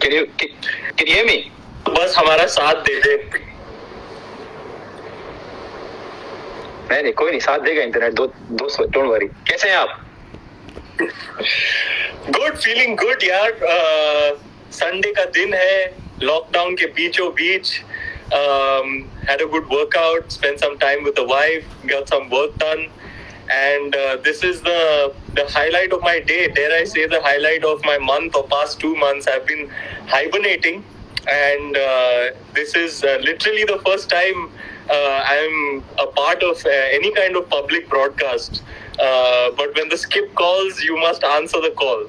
Can you hear me? बस हमारा साथ दे दे. नहीं कोई नहीं, साथ देगा इंटरनेट. दोस्त डोंट वरी. कैसे हैं आप? Good, feeling good यार. संडे का दिन है, लॉकडाउन के बीचों बीच. Had a good workout, spent some time with the wife, got some work done, and this is the highlight of my day. Dare I say the highlight of my month or past 2 months. I've been hibernating, and this is literally the first time I'm a part of any kind of public broadcast. But when the skip calls, you must answer the call.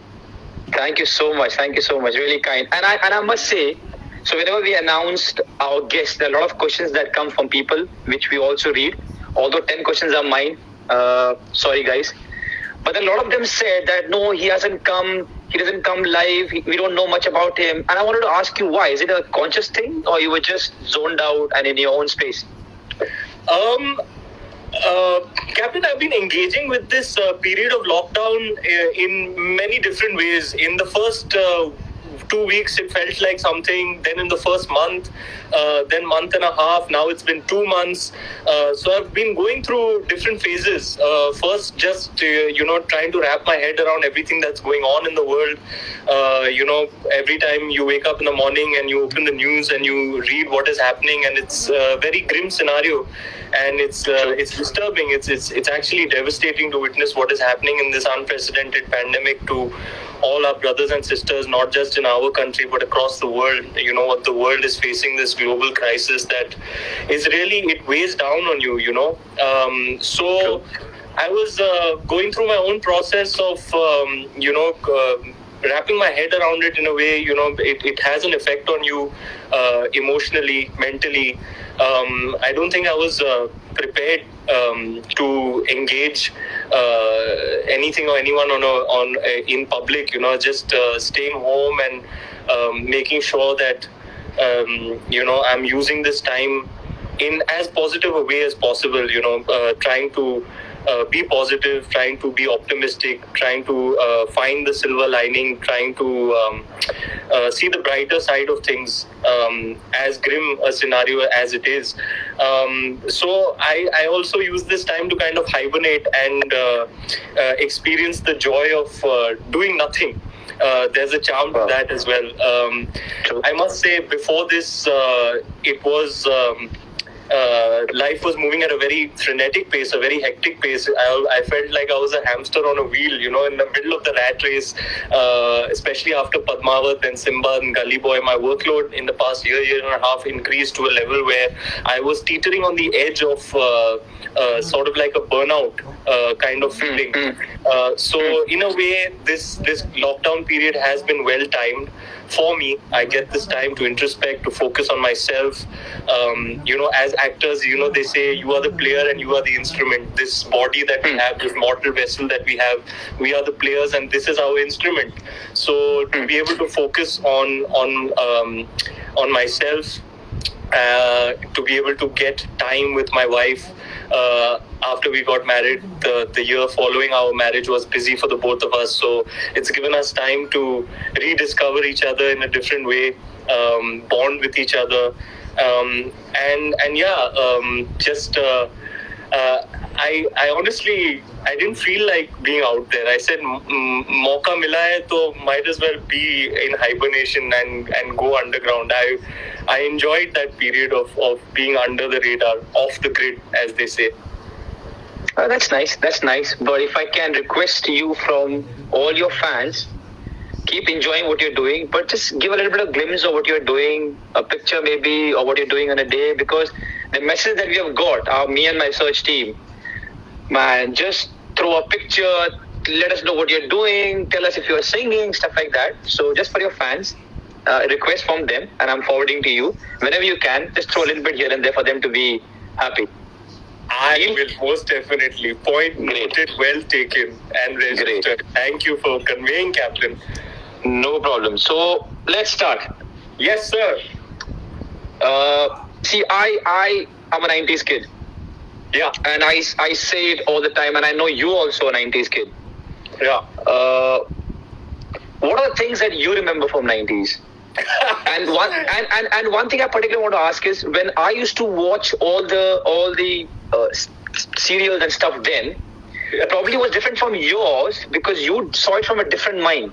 Thank you so much. Really kind. And I must say, so whenever we announced our guest, there are a lot of questions that come from people, which we also read. Although 10 questions are mine. Sorry guys. But a lot of them said that no, he doesn't come live, we don't know much about him. And I wanted to ask you why. Is it a conscious thing, or you were just zoned out and in your own space? Captain, I've been engaging with this period of lockdown in many different ways. In the first 2 weeks, it felt like something. Then in the first month, then month and a half. Now it's been 2 months. So I've been going through different phases. First, just trying to wrap my head around everything that's going on in the world. Every time you wake up in the morning and you open the news and you read what is happening, and it's a very grim scenario, and it's disturbing. It's actually devastating to witness what is happening in this unprecedented pandemic to all our brothers and sisters, not just in our country but across the world. What the world is facing, this global crisis that is really, it weighs down on you. So I was going through my own process of wrapping my head around it in a way. It has an effect on you emotionally, mentally. I don't think I was prepared to engage anything or anyone in public. Just staying home and making sure that I'm using this time in as positive a way as possible. Trying to be positive, trying to be optimistic, trying to find the silver lining, trying to see the brighter side of things, as grim a scenario as it is. So I also use this time to kind of hibernate and experience the joy of doing nothing. There's a charm to that as well. I must say, before this, it was... life was moving at a very frenetic pace, a very hectic pace. I felt like I was a hamster on a wheel, in the middle of the rat race, especially after Padmavat and Simba and Gully Boy. My workload in the past year and a half increased to a level where I was teetering on the edge of sort of like a burnout kind of feeling. So in a way, this lockdown period has been well timed for me. I get this time to introspect, to focus on myself. As actors, they say you are the player and you are the instrument. This body that we have, this mortal vessel that we have, we are the players and this is our instrument. So to be able to focus on myself, to be able to get time with my wife. After we got married, the year following our marriage was busy for the both of us. So it's given us time to rediscover each other in a different way, bond with each other. I honestly, I didn't feel like being out there. I said, mauka mila hai, to might as well be in hibernation and go underground. I enjoyed that period of being under the radar, off the grid, as they say. That's nice. But if I can request you from all your fans, keep enjoying what you're doing, but just give a little bit of glimpse of what you're doing, a picture maybe, or what you're doing on a day, because the message that we have got, me and my search team, man, just throw a picture, let us know what you're doing, tell us if you're singing, stuff like that. So just for your fans, request from them, and I'm forwarding to you. Whenever you can, just throw a little bit here and there for them to be happy. I will most definitely. Point noted, well taken and registered. Great. Thank you for conveying, Captain. No problem. So let's start. Yes, sir. See, I am a 90s kid. Yeah. And I say it all the time, and I know you also a 90s kid. Yeah. What are the things that you remember from 90s? And one thing I particularly want to ask is, when I used to watch all the serials and stuff then, it probably was different from yours because you saw it from a different mind.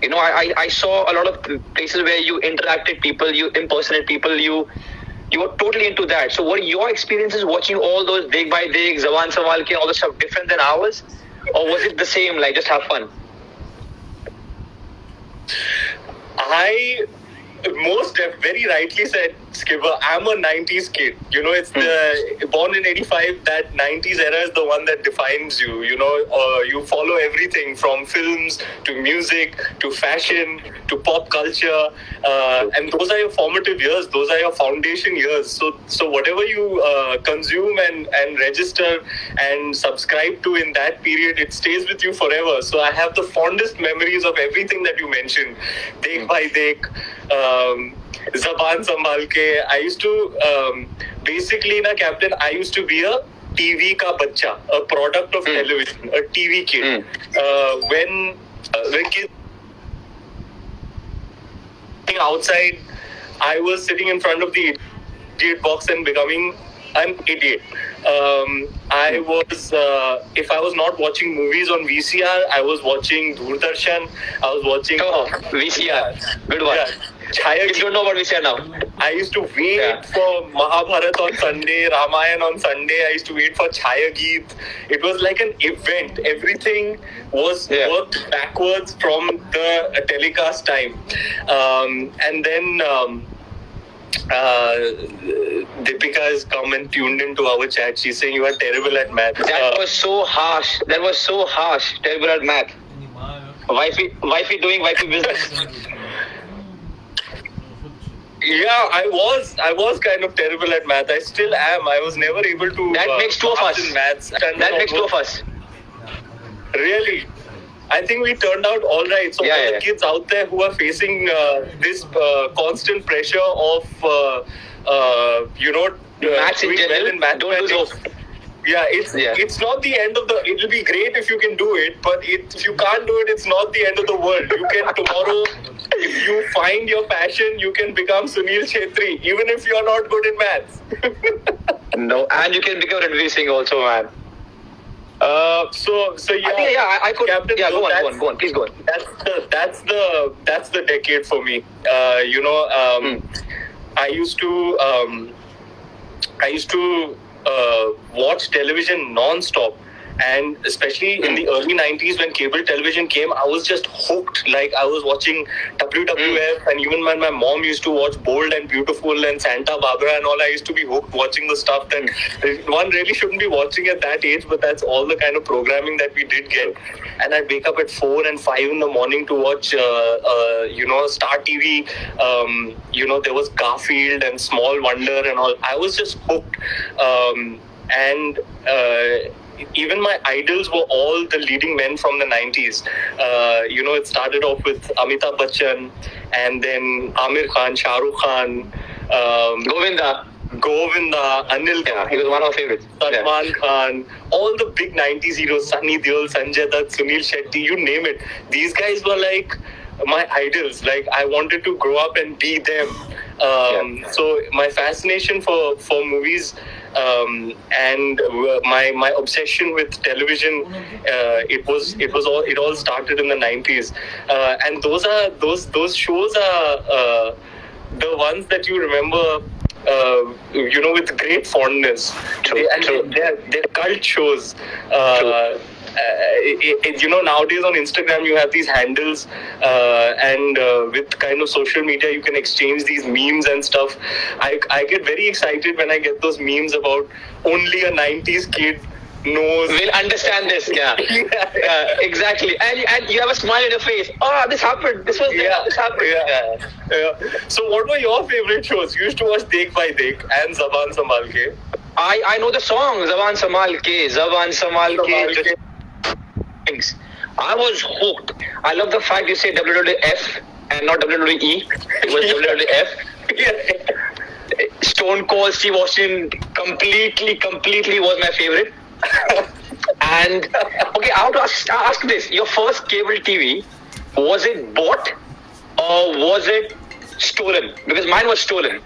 You know, I saw a lot of places where you interacted people, you impersonate people, you were totally into that. So what are your experiences watching all those Dekh by Dekh, Zaban Sambhal Ke, all the stuff different than ours? Or was it the same, like just have fun? I very rightly said, Skipper, I'm a 90s kid. You know, it's born in 85, that 90s era is the one that defines you. You know, you follow everything from films to music to fashion to pop culture. And those are your formative years. Those are your foundation years. So whatever you consume and register and subscribe to in that period, it stays with you forever. So I have the fondest memories of everything that you mentioned. Dekh by Dekh, Zaban Sambhal Ke. I used to, basically, Captain, I used to be a TV ka bacha, a product of television, a TV kid. When kids outside, I was sitting in front of the idiot box and becoming an idiot. I was, if I was not watching movies on VCR, I was watching Doordarshan. I was watching VCR. Good one. Yeah. You don't know what VCR now. I used to wait for Mahabharat on Sunday, Ramayan on Sunday. I used to wait for Chhaya Geet. It was like an event. Everything was worked backwards from the telecast time. And then Deepika has come and tuned into our chat. She's saying you are terrible at math. That was so harsh. Terrible at math. Wifey doing wifey business. Yeah, I was kind of terrible at math. I still am. I was never able to. That makes two of us. In maths. That makes two of us. Really? I think we turned out all right. So for the kids out there who are facing this constant pressure of, maths in general, well in mathematics, don't lose hope. Yeah, it's not the end of the. It'll be great if you can do it, but if you can't do it, it's not the end of the world. You can tomorrow, if you find your passion, you can become Sunil Chetri, even if you're not good in maths. No, and you can become Ranveer Singh also, man. So yeah. I could. Captain, yeah, go on. Please go on. That's the decade for me. I used to watch television non-stop, and especially in the early 90s when cable television came, I was just hooked. Like I was watching WWF, and even when my mom used to watch Bold and Beautiful and Santa Barbara and all, I used to be hooked watching the stuff that one really shouldn't be watching at that age, but that's all the kind of programming that we did get. And I'd wake up at 4 and 5 in the morning to watch Star TV. There was Garfield and Small Wonder and all. I was just hooked. Even my idols were all the leading men from the 90s. It started off with Amitabh Bachchan, and then Amir Khan, Shah Rukh Khan, Govinda, Anil Khan. He was one of our favorites. Salman Khan, all the big 90s heroes, Sunny Deol, Sanjay Dutt, Sunil Shetty, you name it. These guys were like my idols. Like I wanted to grow up and be them. So my fascination for movies and my obsession with television, it all started in the 90s, and those shows are the ones that you remember with great fondness. They're cult shows. Nowadays on Instagram you have these handles, and with kind of social media you can exchange these memes and stuff. I get very excited when I get those memes about only a 90s kid will understand this. Exactly. And you have a smile on your face. Oh, this happened. This was this happened. So what were your favorite shows? You used to watch Dekh by Dekh and Zaban Sambhal Ke. I know the song Zaban Sambhal Ke. I was hooked. I love the fact you say WWF and not WWE. It was WWF. Stone Cold Steve Austin completely was my favorite. And okay, I have to ask this: your first cable TV, was it bought or was it stolen because mine was stolen.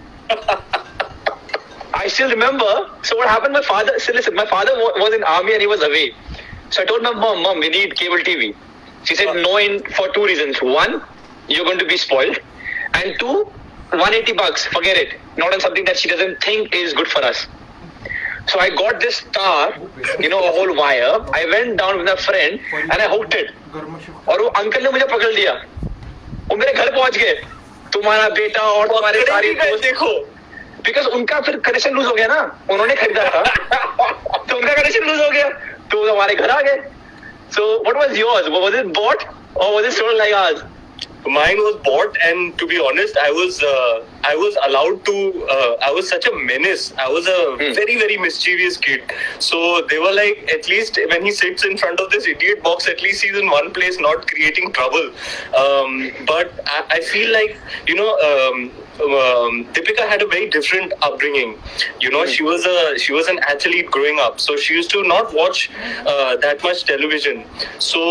I still remember. So what happened? My father. So listen, my father was in army and he was away. So I told my mom, we need cable TV. She said no for two reasons. One, you're going to be spoiled, and two, $180. Forget it. Not on something that she doesn't think is good for us. So I got this star, a whole wire. I went down with a friend and I hooked it. और वो uncle ने मुझे पकड़ लिया. वो मेरे घर पहुंच गए. तुम्हारा बेटा और तुम्हारे सारे दोस्त देखो. Because उनका फिर कनेक्शन लूज हो गया ना. उन्होंने खरीदा था. तो उनका कनेक्शन लूज हो गया. तो हमारे घर आ गए. So what was yours? Was it bought or was it stolen like ours? Mine was bought, and to be honest, I was allowed to. I was such a menace. I was a very, very mischievous kid. So they were like, at least when he sits in front of this idiot box, at least he's in one place, not creating trouble. But I feel like Deepika had a very different upbringing. She was an athlete growing up, so she used to not watch that much television. So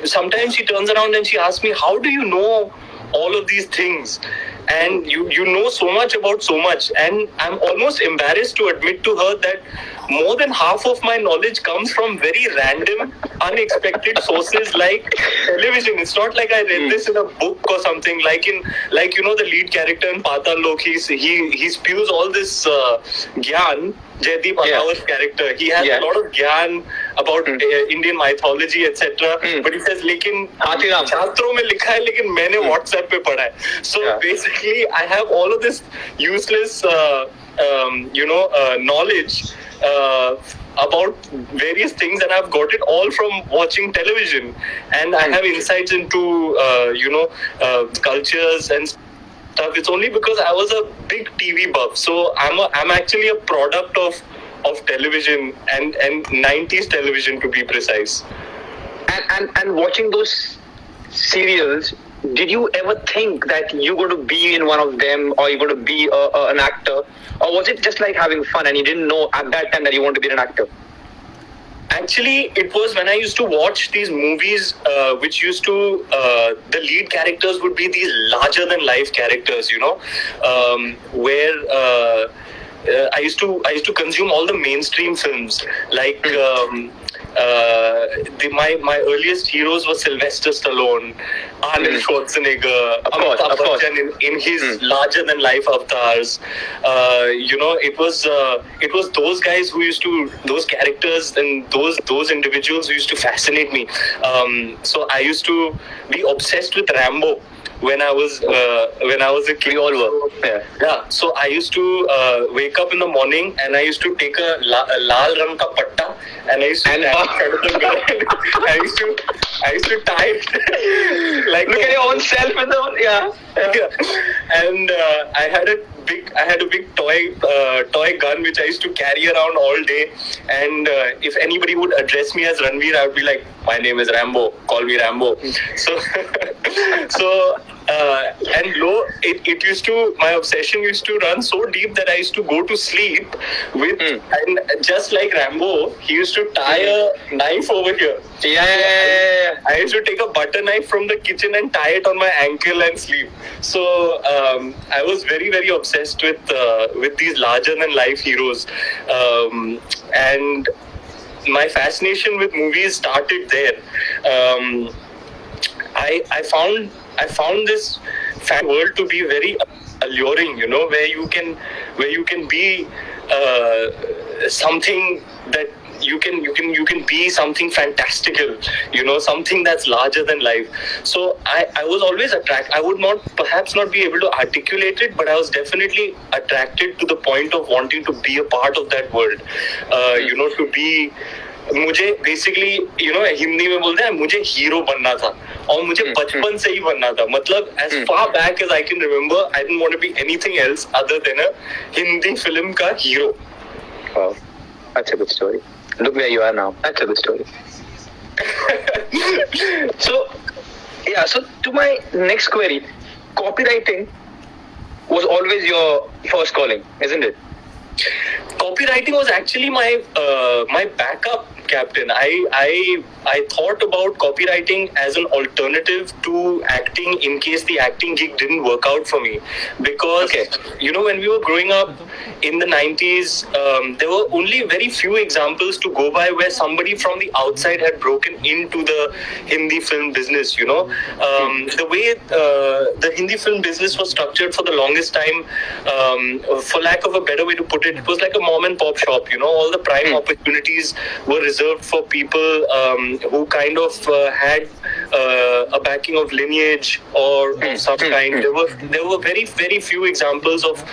sometimes she turns around and she asks me, how do you know all of these things? And you know so much about so much, and I'm almost embarrassed to admit to her that more than half of my knowledge comes from very random, unexpected sources like television. It's not like I read this in a book or something. Like the lead character in Patal Lok, he spews all this gyan. Jaideep Agarwal's character, he has a lot of gyan about Indian mythology, etc. But he says, "लेकिन शास्त्रों में लिखा है, लेकिन मैंने WhatsApp पे पढ़ा है." So basically, I have all of this useless, knowledge about various things, and I've got it all from watching television. And I have insights into cultures and stuff. It's only because I was a big TV buff. So I'm actually a product of television and 90s television, to be precise. And watching those serials, did you ever think that you're going to be in one of them, or you're going to be an actor, or was it just like having fun and you didn't know at that time that you want to be an actor? Actually, it was when I used to watch these movies, which used to the lead characters would be these larger than life characters, where I used to consume all the mainstream films. Like my earliest heroes were Sylvester Stallone, Arnold Schwarzenegger, Amitabh Bachchan in his larger than life avatars. It was those guys those characters and those individuals who used to fascinate me. So I used to be obsessed with Rambo when I was a kid. We all were. Yeah. So I used to wake up in the morning and I used to take a lal rang ka patta and I used to I used to tie it like look at your own self in the and I had a big toy gun which I used to carry around all day, and if anybody would address me as Ranveer, I would be like, my name is Rambo, call me Rambo. So my obsession used to run so deep that I used to go to sleep with, and just like Rambo, he used to tie a knife over here. Yeah. I used to take a butter knife from the kitchen and tie it on my ankle and sleep. So I was very, very obsessed with these larger than life heroes, and my fascination with movies started there. I found this fan world to be very alluring, where you can be something that you can be something fantastical, something that's larger than life. So I was always attracted. I would perhaps not be able to articulate it, but I was definitely attracted to the point of wanting to be a part of that world. To be, मुझे basically Hindi में बोलते हैं, मुझे hero बनना था और मुझे बचपन से ही बनना था. मतलब as far back as I can remember, I didn't want to be anything else other than a Hindi film का hero. Wow, that's a good story. Look where you are now. That's a good story. So to my next query, copywriting was always your first calling, isn't it? Copywriting was actually my backup captain. I thought about copywriting as an alternative to acting in case the acting gig didn't work out for me. Because, when we were growing up in the 90s, there were only very few examples to go by where somebody from the outside had broken into the Hindi film business, The way the Hindi film business was structured for the longest time, for lack of a better way to put it, it was like a mom and pop shop, all the prime opportunities were reserved for people who kind of had a backing of lineage or some kind. There were very, very few examples of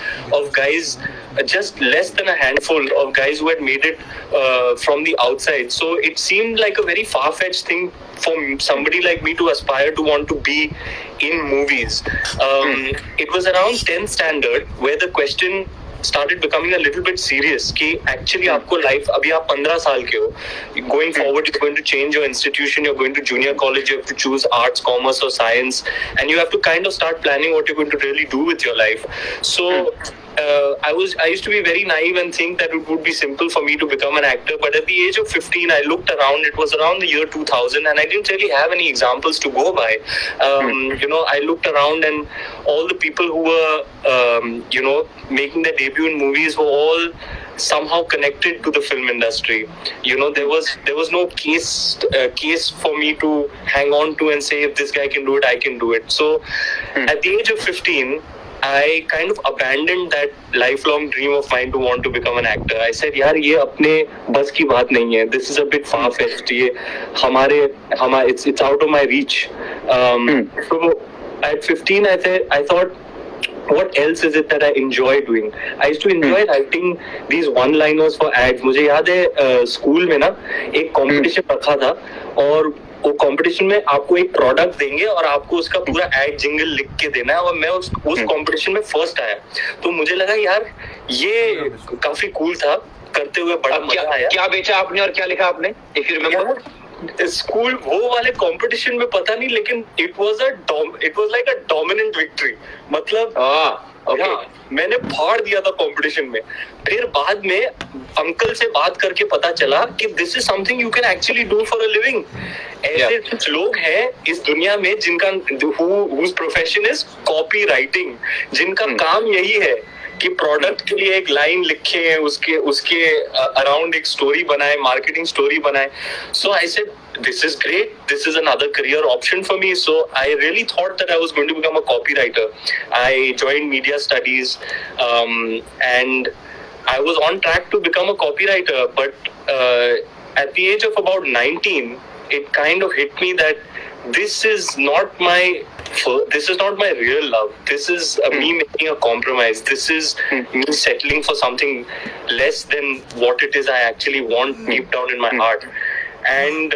guys, just less than a handful of guys who had made it from the outside. So it seemed like a very far-fetched thing for somebody like me to aspire to want to be in movies. It was around 10th standard where the question started becoming a little bit serious कि actually आपको life अभी आप 15 साल के हो, going forward you're going to change your institution, you're going to junior college, you have to choose arts, commerce or science, and you have to kind of start planning what you're going to really do with your life. So I used to be very naive and think that it would be simple for me to become an actor, but at the age of 15 I looked around. It was around the year 2000 and I didn't really have any examples to go by. I looked around and all the people who were making their debut in movies were all somehow connected to the film industry. There was no case for me to hang on to and say, if this guy can do it, I can do it. So at the age of 15 I kind of abandoned that lifelong dream of mine to want to become an actor. I said, यार ये अपने बस की बात नहीं है. This is a bit far-fetched. ये it's out of my reach. So at 15 I thought, what else is it that I enjoy doing? I used to enjoy writing these one-liners for ads. मुझे याद है school में ना एक competition रखा था और वो कंपटीशन में आपको एक प्रोडक्ट देंगे और आपको उसका पूरा एड जिंगल लिख के देना है और मैं उस कंपटीशन में फर्स्ट आया. तो मुझे लगा यार ये काफी कूल था, करते हुए बड़ा मजा आया. क्या बेचा आपने और क्या लिखा आपने, इफ यू रिमेंबर? स्कूल वो वाले कंपटीशन में पता नहीं, लेकिन it was like a dominant victory. मतलब मैंने फाड़ दिया था कंपटीशन में. फिर बाद में अंकल से बात करके पता चला कि this is something you can actually do for a living. ऐसे कुछ लोग हैं इस दुनिया में जिनका whose profession is copy writing, जिनका काम यही है कि प्रोडक्ट के लिए एक लाइन लिखे, उसके अराउंड एक स्टोरी बनाए, मार्केटिंग स्टोरी बनाए. So I said, this is great, this is another career option for me. So I really thought that I was going to become a copywriter. I joined media studies and I was on track to become a copywriter, but at the age of about 19 it kind of hit me that this is not my real love. This is me making a compromise. This is me settling for something less than what it is I actually want deep down in my heart. And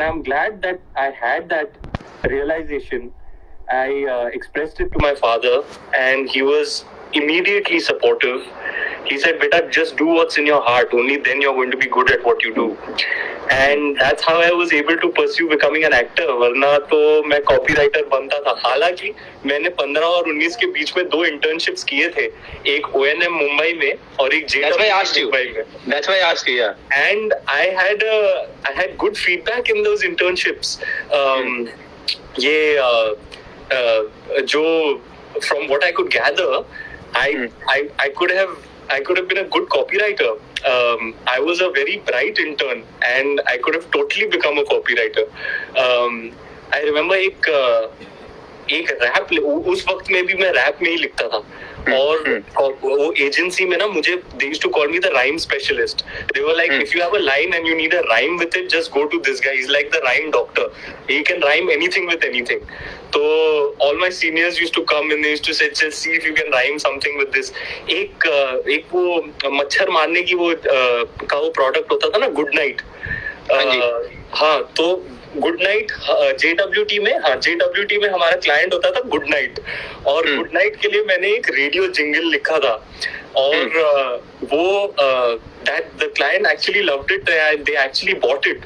I'm glad that I had that realization. I expressed it to my father and he was immediately supportive. He said, "Beta, just do what's in your heart. Only then you're going to be good at what you do." And that's how I was able to pursue becoming an actor. वरना तो मैं copywriter बनता था. हालांकि मैंने 15 और 19 के बीच में 2 internships किए थे. एक ONM मुंबई में और एक JW मुंबई में. That's why I asked you. Yeah. And I had good feedback in those internships. जो from what I could gather, I could have been a good copywriter. I was a very bright intern and I could have totally become a copywriter. I remember एक rap, उस वक्त में भी मैं rap में ही लिखता था. और वो एजेंसी में ना मुझे they used to call me the rhyme specialist. They were like, if you have a line and you need a rhyme with it, just go to this guy. He's like the rhyme doctor. He can rhyme anything with anything. So all my seniors used to come and they used to say, just see if you can rhyme something with this. एक वो मच्छर मारने की वो का वो product होता था ना, गुड नाइट. हाँ, तो गुड नाइट JWT में हमारा क्लाइंट होता था गुड नाइट. और गुड नाइट के लिए मैंने एक रेडियो जिंगल लिखा था और वो that the client actually loved it. They actually bought it.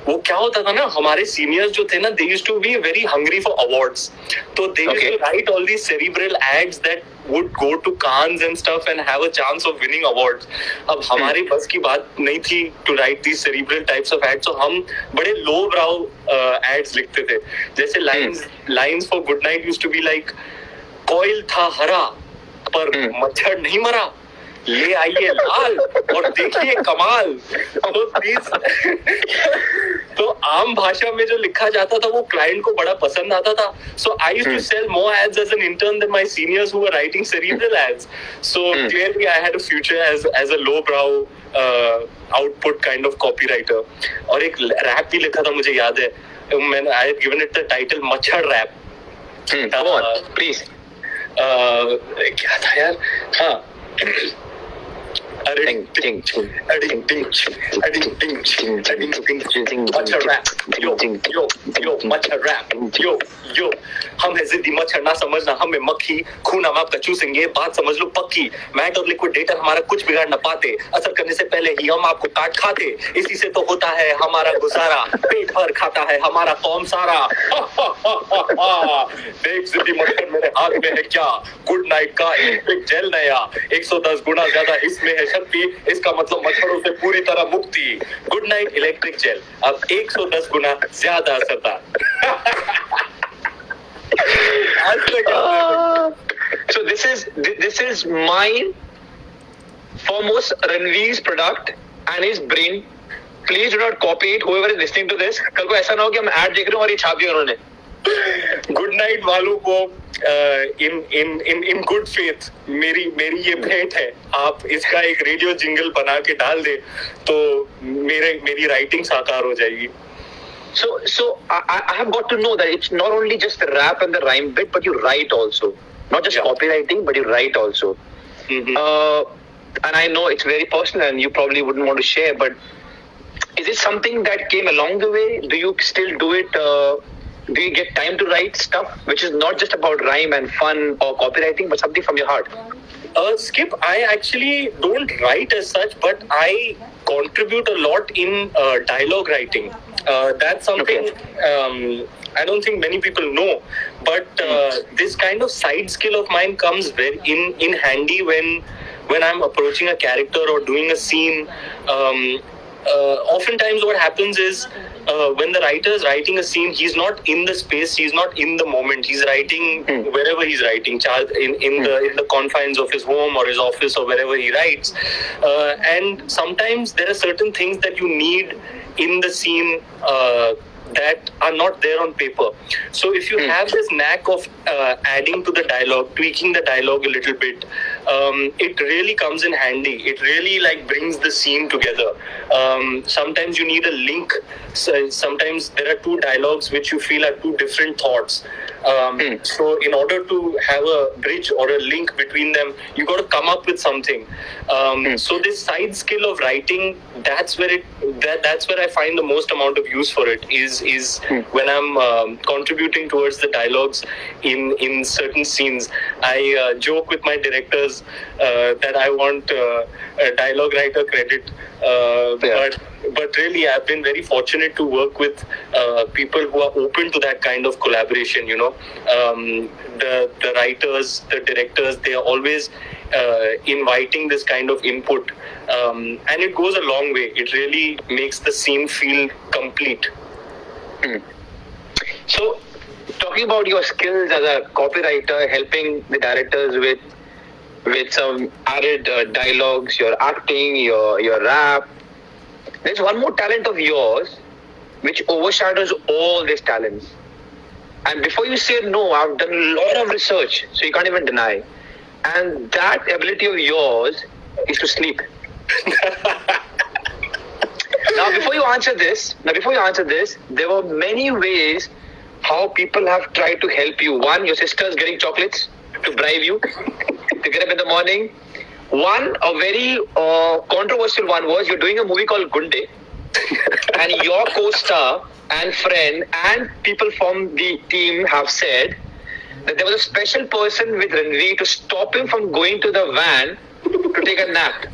वो क्या होता था ना, हमारे सीनियर्स जो थे ना, they used to be very hungry for awards, तो they used to write all these cerebral ads that would go to Cannes and stuff and have a chance of winning awards. अब हमारी बस की बात नहीं थी to write these cerebral types of ads, so हम बड़े low brow ads लिखते थे. जैसे lines for good night used to be like, कोयल था हरा पर मच्छर नहीं मरा, ले आइए लाल और देखिए कमाल. तो आम भाषा में जो लिखा जाता था वो क्लाइंट को बड़ा पसंद आता था. So I used to sell more ads as an intern than my seniors who were writing cerebral ads. So clearly I had a future as a lowbrow output kind of copywriter. और एक rap भी लिखा था, मुझे याद है, I had given it the title मच्छर rap. Come on, please. क्या था यार, हाँ, हम है जिद्दी मच्छर, ना समझना हमें मक्खी, खून हम आपका चूसेंगे, बात समझ लो पक्की, मैट और लिक्विडेटर हमारा कुछ बिगाड़ न पाते, असर करने से पहले ही हम आपको काट खाते, इसी से तो होता है हमारा गुजारा, पेट भर खाता है हमारा कौम सारा. देख जिद्दी मच्छर मेरे हाथ में है क्या, गुड नाइट का इलेक्ट्रिक जेल नया, 110 गुना ज्यादा इसमें है शक्ति, इसका मतलब मच्छरों से पूरी तरह मुक्ति. गुड नाइट इलेक्ट्रिक जेल अब 110 गुना ज्यादा असरदार. So this is my foremost Ranveer's product and his brain. Please do not copy it. Whoever is listening to this, कल को ऐसा ना हो कि हम ad देख रहे हो और ये छाप दिया उन्होंने. गुड नाइट वालों को इन गुड फेथ मेरी ये भेंट है, आप इसका एक रेडियो जिंगल बना के डाल दे तो मेरी राइटिंग साकार हो जाएगी. So I have got to know that it's not only just the rap and the rhyme bit, but you write also. Not just copywriting, but you write also. And I know it's very personal and you probably wouldn't want to share, but is it something that came along the way? Do you still do it? Do you get time to write stuff which is not just about rhyme and fun or copywriting, but something from your heart? Skip, I actually don't write as such, but I contribute a lot in dialogue writing. That's something I don't think many people know, but this kind of side skill of mine comes very in handy when I'm approaching a character or doing a scene. Oftentimes what happens is when the writer is writing a scene, he's not in the space, he's not in the moment, he's writing wherever he's writing, in the confines of his home or his office or wherever he writes, and sometimes there are certain things that you need in the scene that are not there on paper. So if you have this knack of adding to the dialogue, tweaking the dialogue a little bit, it really comes in handy. It really like brings the scene together. Sometimes you need a link. So sometimes there are two dialogues which you feel are two different thoughts. So in order to have a bridge or a link between them, you got to come up with something. So this side skill of writing, that's where I find the most amount of use for it is when I'm contributing towards the dialogues in certain scenes. I joke with my directors that I want a dialogue writer credit, but really I've been very fortunate to work with people who are open to that kind of collaboration. You know, the writers, the directors, they are always inviting this kind of input, and it goes a long way. It really makes the scene feel complete. So, talking about your skills as a copywriter, helping the directors with some added dialogues, your acting, your rap, there's one more talent of yours which overshadows all these talents. And before you say no, I've done a lot of research, so you can't even deny. And that ability of yours is to sleep. Now, before you answer this, there were many ways how people have tried to help you. One, your sister's getting chocolates to bribe you to get up in the morning. One, a very controversial one was you're doing a movie called Gunde, and your co-star and friend and people from the team have said that there was a special person with Ranveer to stop him from going to the van to take a nap,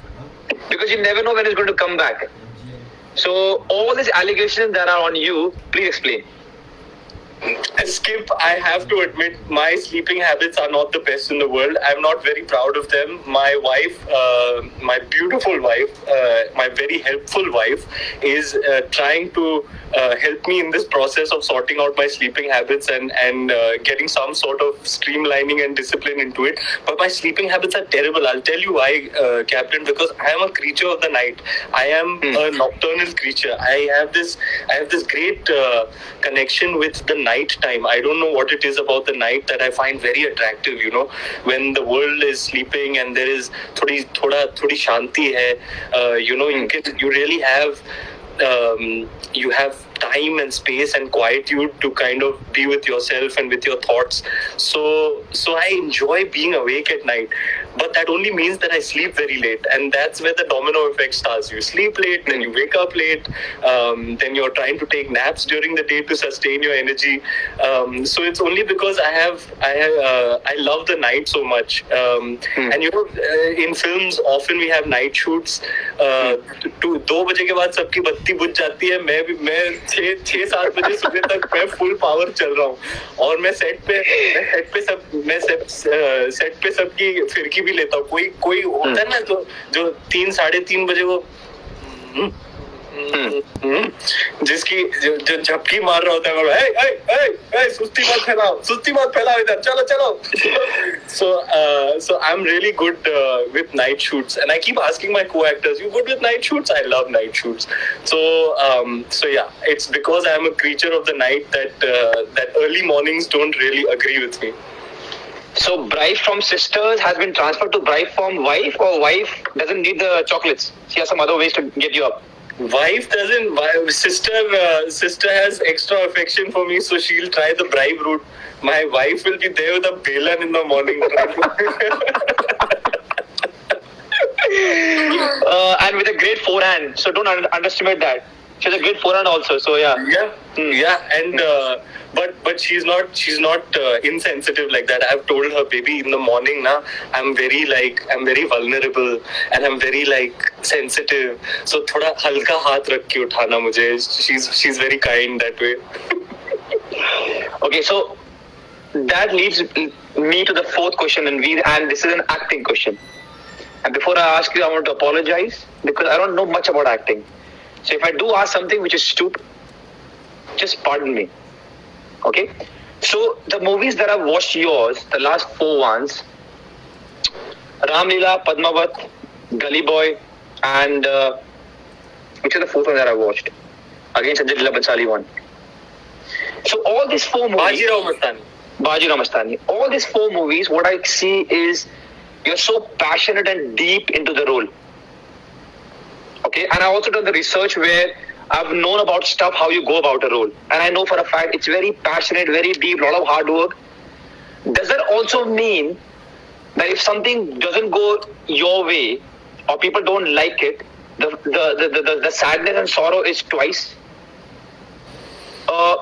because you never know when he's going to come back. So all these allegations that are on you, please explain. Skip, I have to admit, my sleeping habits are not the best in the world. I'm not very proud of them. My wife, my beautiful wife, my very helpful wife, is trying to help me in this process of sorting out my sleeping habits and getting some sort of streamlining and discipline into it. But my sleeping habits are terrible. I'll tell you why, Captain, because I am a creature of the night. I am a nocturnal creature. I have this great connection with the night time. I don't know what it is about the night that I find very attractive, when the world is sleeping and there is thodi shanti hai, you really have you have time and space and quietude to kind of be with yourself and with your thoughts. So I enjoy being awake at night, but that only means that I sleep very late, and that's where the domino effect starts. You sleep late, then you wake up late, then you're trying to take naps during the day to sustain your energy. So it's only because I love the night so much. And in films often we have night shoots. 2 बजे के बाद सबकी बत्ती बुझ जाती है. मैं 6-7 बजे सुबह तक मैं फुल पावर चल रहा हूँ, और मैं सेट पे सबकी फिरकी भी लेता हूँ. कोई होता है ना जो 3-3:30 बजे वो जिसकी जो झपकी मार रहा होता है, सुस्ती मत फैलाओ इधर, चलो. So I'm really good with night shoots, and I keep asking my co-actors, you good with night shoots? I love night shoots. So yeah, it's because I'm a creature of the night that early mornings don't really agree with me. So bribe from sisters has been transferred to bribe from wife, or wife doesn't need the chocolates? She has some other ways to get you up. Wife doesn't. Sister has extra affection for me, so she'll try the bribe route. My wife will be there with a belan in the morning. And with a great forehand, so don't underestimate that. She has a great forehand also, so yeah. And but she's not insensitive like that. I've told her, baby, in the morning na, I'm very vulnerable and I'm very sensitive, so thoda halka haath rakh ke uthana mujhe. She's very kind that way. Okay, so that leads me to the fourth question, and this is an acting question. And before I ask you, I want to apologize because I don't know much about acting. So if I do ask something which is stupid, just pardon me. Okay? So the movies that I've watched yours, the last 4 ones, Ram Leela, Padmavat, Gully Boy, and which is the 4th one that I watched? Again, Sanjay Leela Bhansali one. So all these 4 movies... Bajirao Mastani. All these 4 movies, what I see is you're so passionate and deep into the role. Okay, and I also done the research where I've known about stuff, how you go about a role. And I know for a fact it's very passionate, very deep, a lot of hard work. Does that also mean that if something doesn't go your way or people don't like it, the sadness and sorrow is twice?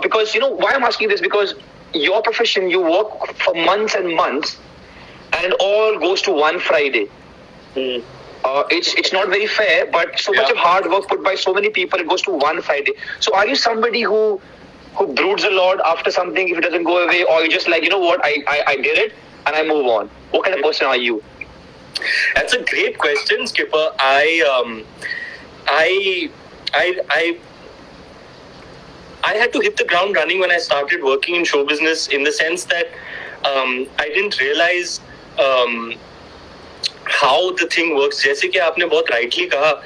Because, why I'm asking this, because your profession, you work for months and months and it all goes to one Friday. It's not very fair, but so much of hard work put by so many people, it goes to one Friday. So are you somebody who broods a lot after something if it doesn't go away, or you just like, I did it and I move on? What kind of person are you? That's a great question, Skipper. I had to hit the ground running when I started working in show business, in the sense that I didn't realize how the thing works. जैसे कि आपने बहुत rightly कहा,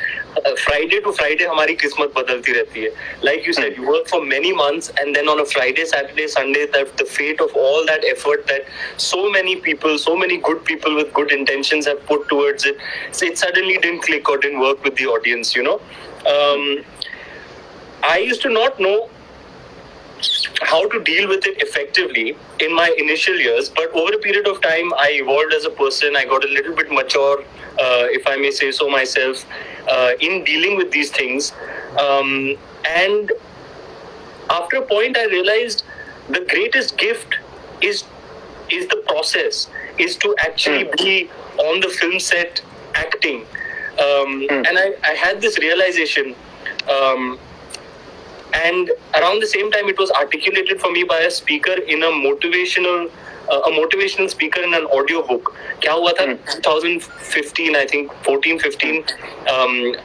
Friday to Friday हमारी किस्मत बदलती रहती है. Like you said, you work for many months, and then on a Friday, Saturday, Sunday, the fate of all that effort that so many people, so many good people with good intentions have put towards it, it suddenly didn't click or didn't work with the audience, I used to not know how to deal with it effectively in my initial years, but over a period of time I evolved as a person. I got a little bit mature, if I may say so myself, in dealing with these things, and after a point I realized the greatest gift is the process, is to actually be on the film set acting, and I had this realization. And around the same time, it was articulated for me by a speaker in a motivational speaker in an audio book. क्या हुआ था? 2015, I think 14-15.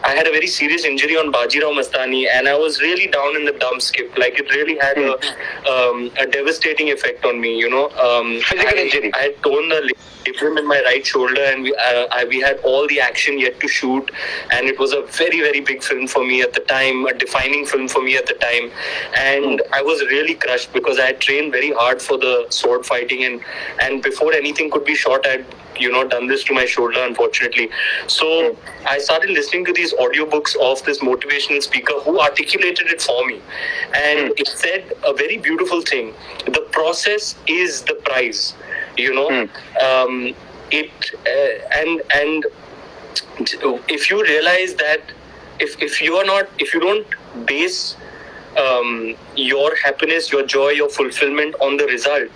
I had a very serious injury on Bajirao Mastani, and I was really down in the dumps. Like it really had a devastating effect on me. Physical injury. I had torn the labrum in my right shoulder, and we had all the action yet to shoot, and it was a very, very big film for me at the time, a defining film for me at the time, and I was really crushed because I had trained very hard for the sword fighting, and before anything could be shot, I'd done this to my shoulder, unfortunately. So I started listening to these audiobooks of this motivational speaker who articulated it for me, and it said a very beautiful thing: the process is the prize. And if you realize that if you don't base your happiness, your joy, your fulfillment on the result,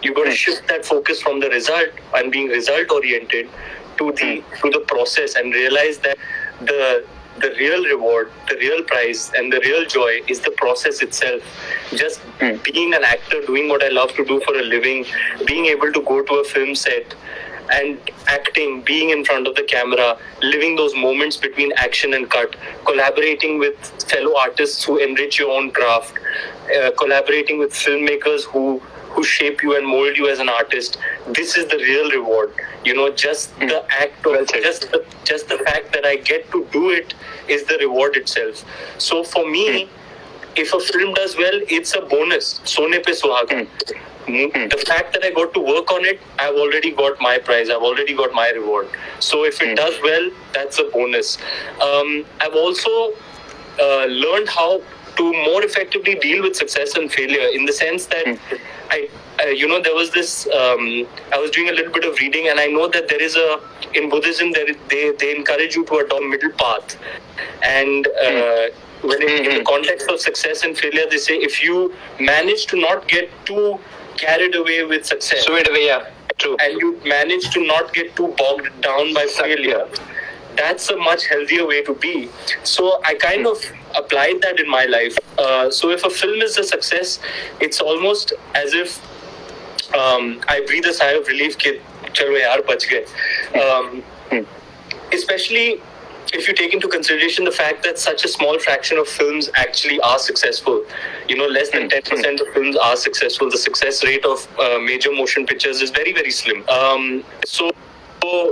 you got to shift that focus from the result and being result oriented to the process, and realize that the real reward, the real prize, and the real joy is the process itself. Just being an actor, doing what I love to do for a living, being able to go to a film set and acting, being in front of the camera, living those moments between action and cut, collaborating with fellow artists who enrich your own craft, collaborating with filmmakers who shape you and mold you as an artist. This is the real reward. Just the act of just the fact that I get to do it is the reward itself. So for me, if a film does well, it's a bonus. Sone pe suhaga. The fact that I got to work on it, I've already got my prize. I've already got my reward. So if it does well, that's a bonus. I've also learned how to more effectively deal with success and failure, in the sense that there was this, I was doing a little bit of reading, and I know that there is in Buddhism, they encourage you to adopt middle path. And when in the context of success and failure, they say if you manage to not get too carried away with success, true, and you manage to not get too bogged down by failure, that's a much healthier way to be. So I kind of applied that in my life. So if a film is a success, it's almost as if I breathe a sigh of relief कि चलो यार बच गए. Especially if you take into consideration the fact that such a small fraction of films actually are successful. Less than 10% of films are successful. The success rate of major motion pictures is very, very slim. So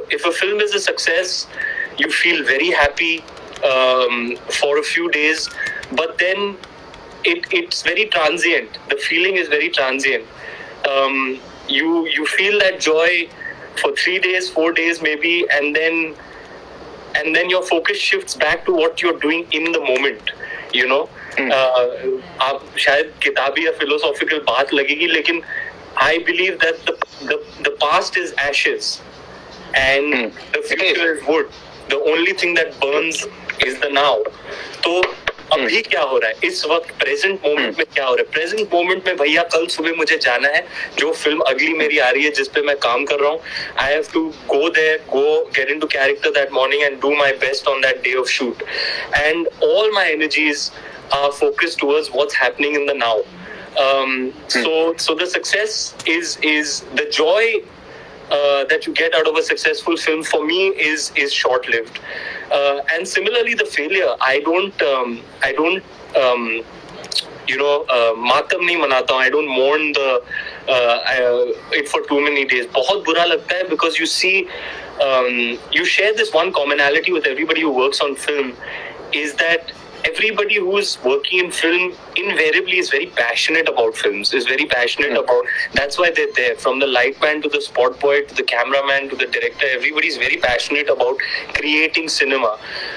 if a film is a success, you feel very happy for a few days, but then it's very transient. The feeling is very transient. You feel that joy for 3 days, 4 days maybe, and then your focus shifts back to what you're doing in the moment. आप शायद किताबी या philosophical बात लगेगी, लेकिन I believe that the past is ashes and the future is wood. The only thing that burns is the now. तो अभी क्या हो रहा है इस वक्त, प्रेजेंट मोमेंट में क्या हो रहा है? प्रेजेंट मोमेंट में भैया कल सुबह मुझे जाना है, जो फिल्म अगली मेरी आ रही है जिस पे मैं काम कर रहा हूँ, I have to go there, go get into character that morning and do my best on that day of shoot, and all my energies are focused towards what's happening in the now. So the success is the joy that you get out of a successful film. For me, is short-lived, and similarly the failure. I don't मातम नहीं मनाता हूँ. I don't mourn it for too many days. बहुत बुरा लगता है because you see, you share this one commonality with everybody who works on film, is that everybody who's working in film invariably is very passionate about films, is very passionate about, that's why they're there. From the lightman to the spot boy to the cameraman to the director, everybody's very passionate about creating cinema.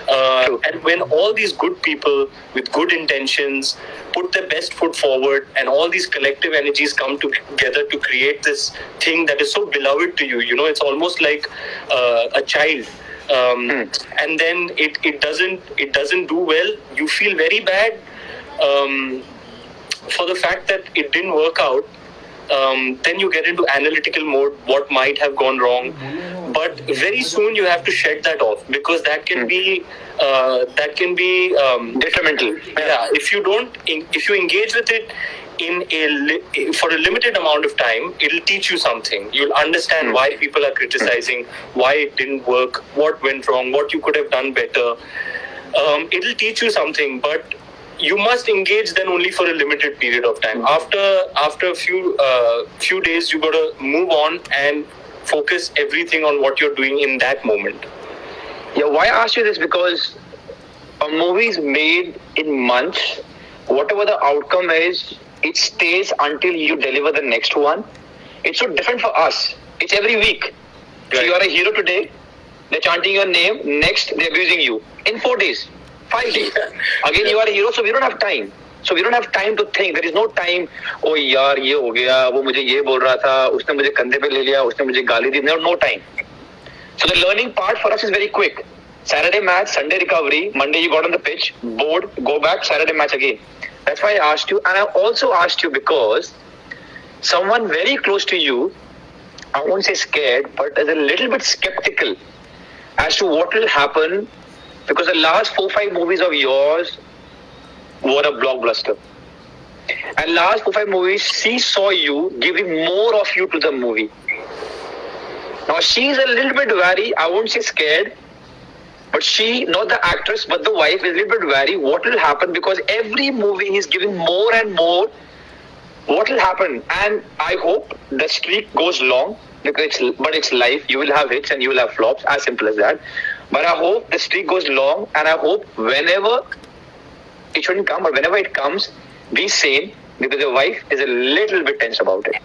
And when all these good people with good intentions put their best foot forward, and all these collective energies come together to create this thing that is so beloved to you, it's almost like a child. And then it doesn't do well. You feel very bad for the fact that it didn't work out, then you get into analytical mode, what might have gone wrong. But very soon you have to shed that off, because that can be detrimental. Yeah, if you engage with it for a limited amount of time, it'll teach you something. You'll understand why people are criticizing, why it didn't work, what went wrong, what you could have done better. It'll teach you something, but you must engage then only for a limited period of time. After a few days, you got to move on and focus everything on what you're doing in that moment. Yeah, why I ask you this? Because a movie is made in months. Whatever the outcome is, it stays until you deliver the next one. It's so different for us. It's every week. Right. So you are a hero today. They're chanting your name. Next, they're abusing you. In 4 days, 5 days. Again, you are a hero. So we don't have time. So we don't have time to think. There is no time. Oh yaar, ye ho gaya. वो मुझे ये बोल रहा था. उसने मुझे कंधे पे ले लिया. उसने मुझे गाली दी. No time. So the learning part for us is very quick. Saturday match, Sunday recovery. Monday you got on the pitch. Bored. Go back. Saturday match again. That's why I asked you. And I also asked you because someone very close to you, I won't say scared, but is a little bit skeptical as to what will happen, because the last 4-5 movies of yours were a blockbuster. And last 4-5 movies, she saw you giving more of you to the movie. Now she's a little bit wary, I won't say scared, but she, not the actress, but the wife, is a little bit wary what will happen, because every movie is giving more and more. What will happen? And I hope the streak goes long, because it's life. You will have hits and you will have flops, as simple as that. But I hope the streak goes long, and I hope whenever it shouldn't come, but whenever it comes, be sane, because your wife is a little bit tense about it.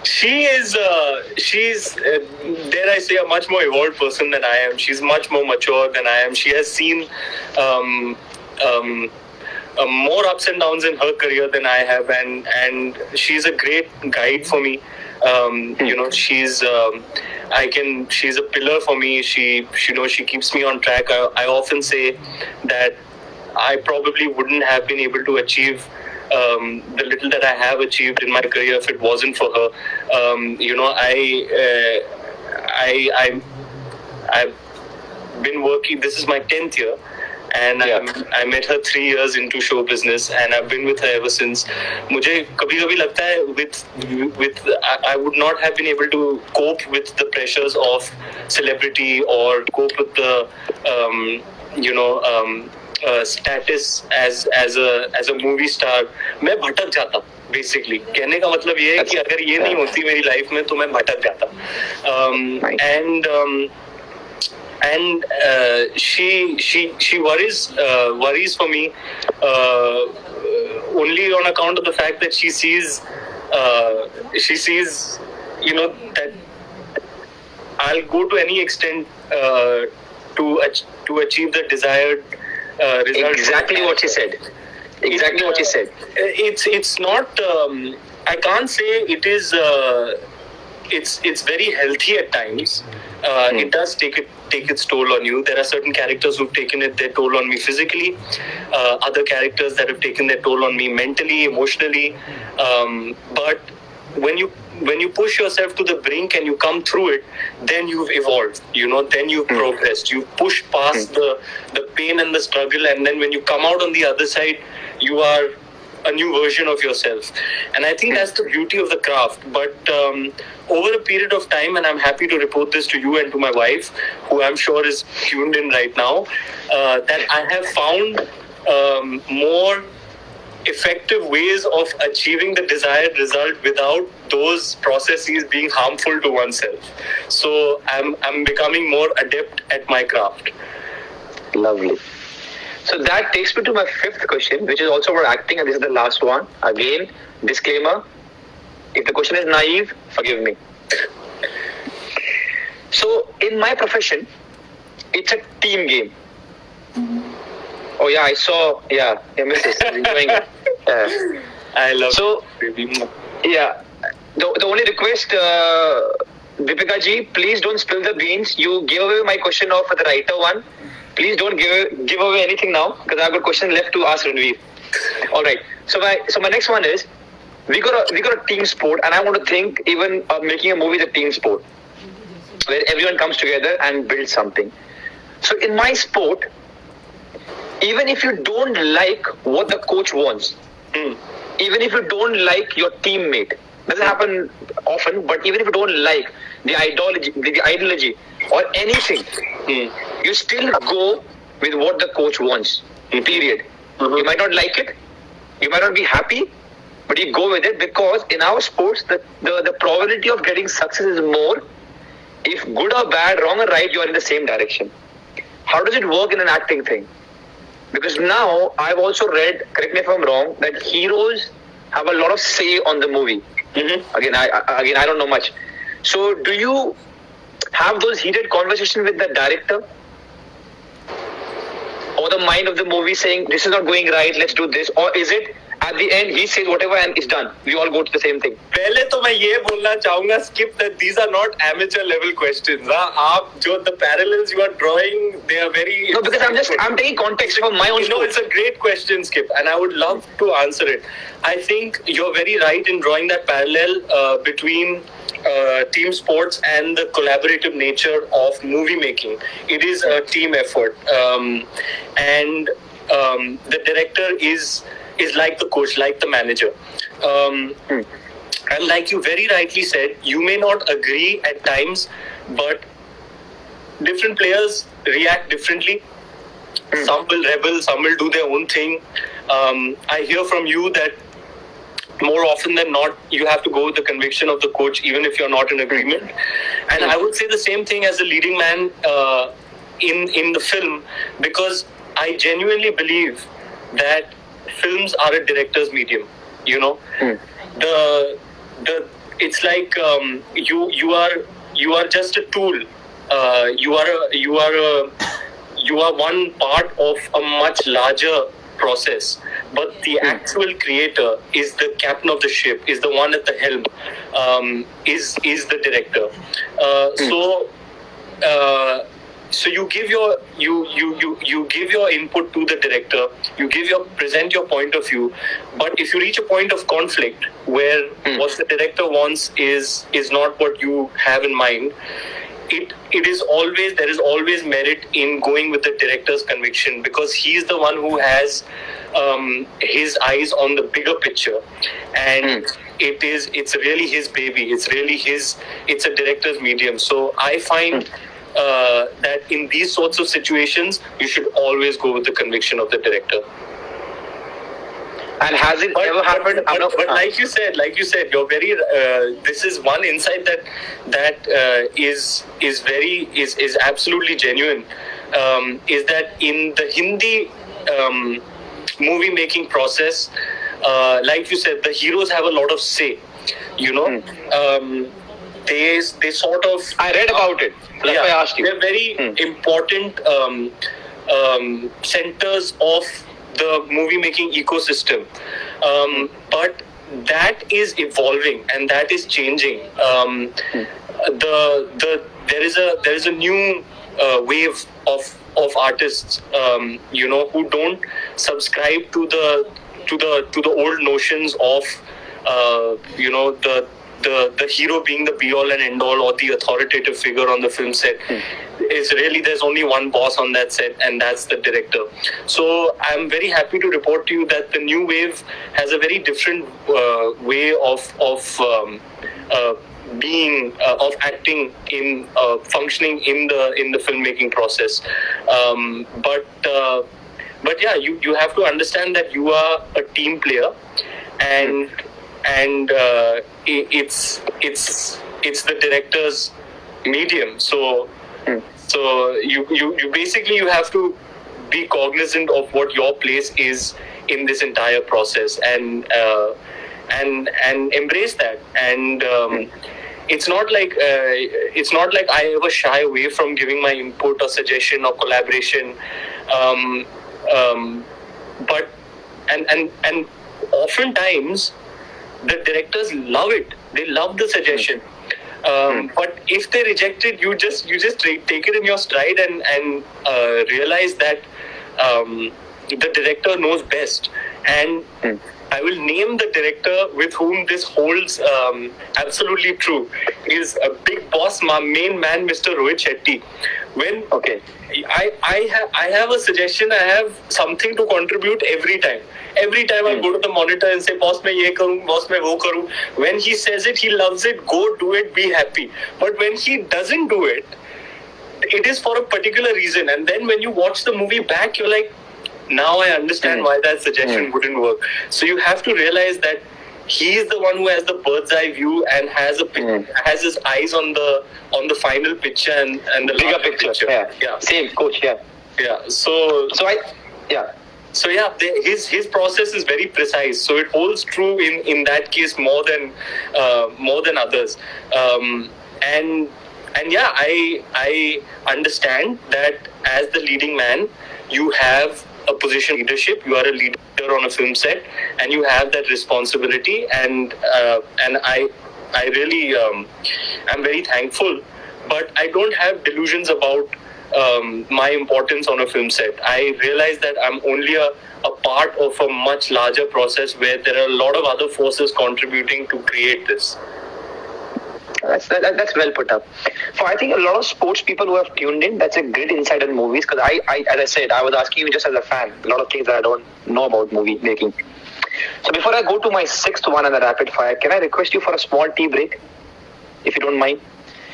She's dare I say, a much more evolved person than I am. She's much more mature than I am. She has seen more ups and downs in her career than I have, and she's a great guide for me. You know, she's a pillar for me. She keeps me on track. I often say that I probably wouldn't have been able to achieve the little that I have achieved in my career if it wasn't for her. I've been working. This is my 10th year. And I met her 3 years into show business, and I've been with her ever since. मुझे कभी-कभी लगता है with I would not have been able to cope with the pressures of celebrity or cope with the status as a movie star. मैं भटक जाता basically. कहने का मतलब ये है कि अगर ये नहीं होती मेरी लाइफ में तो मैं भटक जाता. And she worries for me only on account of the fact that she sees that I'll go to any extent to achieve the desired result. Exactly what she said. Exactly what she said. It's not. I can't say it is. It's very healthy at times. It does take its toll on you. There are certain characters who've taken their toll on me physically, other characters that have taken their toll on me mentally, emotionally. But when you push yourself to the brink and you come through it, then you've evolved. Then you've progressed. You've pushed past the pain and the struggle, and then when you come out on the other side, you are a new version of yourself. And I think that's the beauty of the craft. But over a period of time, and I'm happy to report this to you and to my wife, who I'm sure is tuned in right now, that I have found more effective ways of achieving the desired result without those processes being harmful to oneself. So I'm becoming more adept at my craft. Lovely. So that takes me to my 5th question, which is also about acting, and this is the last one. Again, disclaimer, if the question is naive, forgive me. So, in my profession, it's a team game. Oh yeah, I saw, Mrs. enjoying it. I love it. Yeah, the only request, Deepika ji, please don't spill the beans. You gave away my question of the writer one. Please don't give away anything now, because I've got a question left to ask Ranveer. All right. So my next one is, we got a team sport, and I want to think even making a movie is a team sport where everyone comes together and builds something. So in my sport, even if you don't like what the coach wants, even if you don't like your teammate, doesn't happen often, but even if you don't like the ideology or anything, you still go with what the coach wants. Period. You might not like it, you might not be happy, but you go with it, because in our sports, the probability of getting success is more if good or bad, wrong or right, you are in the same direction. How does it work in an acting thing? Because now I've also read, correct me if I'm wrong, that heroes have a lot of say on the movie. Again, I don't know much. So do you have those heated conversations with the director or the mind of the movie saying this is not going right, let's do this, or is it at the end he says whatever and it's done, we all go to the same thing? पहले तो मैं ये बोलना चाहूँगा, skip that these are not amateur level questions. आप जो the parallels you are drawing, they are very... No, because I'm taking context from my own sport. It's a great question, Skip, and I would love to answer it. I think you're very right in drawing that parallel between team sports and the collaborative nature of movie making. It is a team effort, and the director is like the coach, like the manager. And like you very rightly said, you may not agree at times, but different players react differently. Some will rebel, some will do their own thing. I hear from you that more often than not, you have to go with the conviction of the coach, even if you're not in agreement. And I would say the same thing as a leading man in the film, because I genuinely believe that films are a director's medium. You know, it's like you are just a tool. You are one part of a much larger process, but the actual creator is the captain of the ship, is the one at the helm, is the director. So you give your input to the director, present your point of view, but if you reach a point of conflict where what the director wants is not what you have in mind, there is always merit in going with the director's conviction, because he is the one who has his eyes on the bigger picture, and it's really his baby. It's a director's medium. So I find that in these sorts of situations, you should always go with the conviction of the director. And has it ever happened? But like you said, you're very. This is one insight that is absolutely genuine. Is that in the Hindi movie making process, like you said, the heroes have a lot of say. You know, they sort of. I read about it. That's why I asked you. They're very important centers of the movie making ecosystem, but that is evolving and that is changing. There is a new wave of artists, who don't subscribe to the old notions of the hero being the be all and end all, or the authoritative figure on the film set. Is really, there's only one boss on that set, and that's the director. So I'm very happy to report to you that the new wave has a very different way of being of acting in functioning in the filmmaking process. But yeah, you have to understand that you are a team player, and it's the director's medium. So you basically you have to be cognizant of what your place is in this entire process, and embrace that. And it's not like I ever shy away from giving my input or suggestion or collaboration. But oftentimes the directors love it. They love the suggestion. But if they reject it, you just take it in your stride and realize that the director knows best. And I will name the director with whom this holds absolutely true. Is a big boss, my main man, Mr. Rohit Shetty. When I have a suggestion, I have something to contribute every time. Every time I go to the monitor and say, boss, मैं ये करूँ, boss, मैं वो करूँ. When he says it, he loves it. Go do it, be happy. But when he doesn't do it, it is for a particular reason. And then when you watch the movie back, you're like, now I understand why that suggestion wouldn't work. So you have to realize that he is the one who has the bird's eye view and has has his eyes on the final picture and the bigger picture. Yeah. Same coach. Yeah. His process is very precise. So it holds true in that case more than others. I understand that as the leading man, you have a position of leadership. You are a leader on a film set, and you have that responsibility. And I really am very thankful. But I don't have delusions about my importance on a film set. I realize that I'm only a part of a much larger process where there are a lot of other forces contributing to create this. That's well put up. For I think a lot of sports people who have tuned in, that's a great insight on movies. Because I, as I said, I was asking you just as a fan. A lot of things that I don't know about movie making. So before I go to my sixth one and the rapid fire, can I request you for a small tea break, if you don't mind?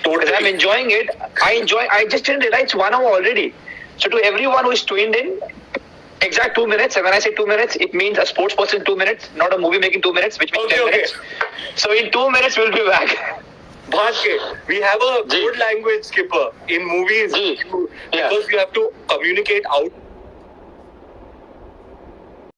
Because I'm enjoying it. I just didn't realize it's 1 hour already. So to everyone who is tuned in, exact 2 minutes. And when I say 2 minutes, it means a sports person 2 minutes, not a movie making 2 minutes, which means 10 minutes. So in 2 minutes, we'll be back. Bhaske, we have a code language skipper in movies because you have to communicate out